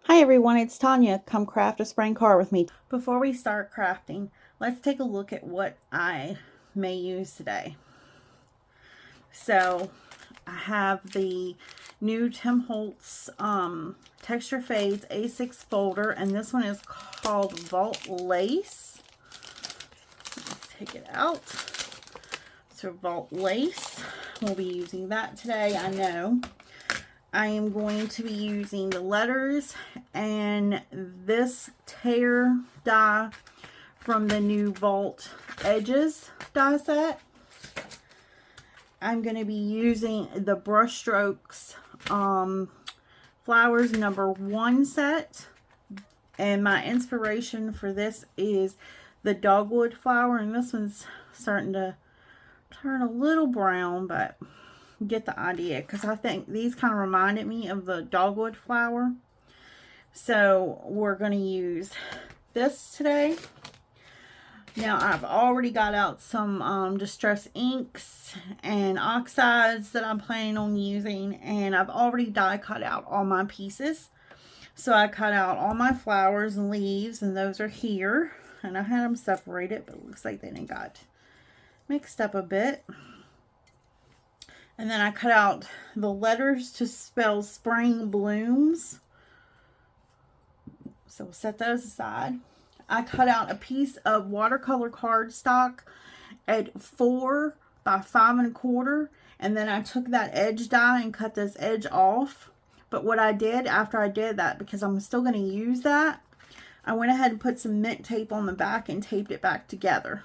Hi everyone, it's Tanya. Come craft a spring card with me. Before we start crafting, let's take a look at what I may use today. So I have the new Tim Holtz Texture Fades A6 folder, and this one is called Vault Lace. Let's take it out. So Vault Lace, we'll be using that today, I know. I am going to be using the letters and this tear die from the new Vault Edges die set. I'm going to be using the Brushstrokes Flowers #1 set. And my inspiration for this is the Dogwood flower. And this one's starting to turn a little brown, but get the idea, because I think these kind of reminded me of the Dogwood flower. So we're going to use this today. Now I've already got out some distress inks and oxides that I'm planning on using, and I've already die cut out all my pieces. So I cut out all my flowers and leaves, and those are here, and I had them separated, but it looks like they done got mixed up a bit. And then I cut out the letters to spell spring blooms. So we'll set those aside. I cut out a piece of watercolor cardstock at 4 by 5 1/4. And then I took that edge die and cut this edge off. But what I did after I did that, because I'm still going to use that, I went ahead and put some mint tape on the back and taped it back together.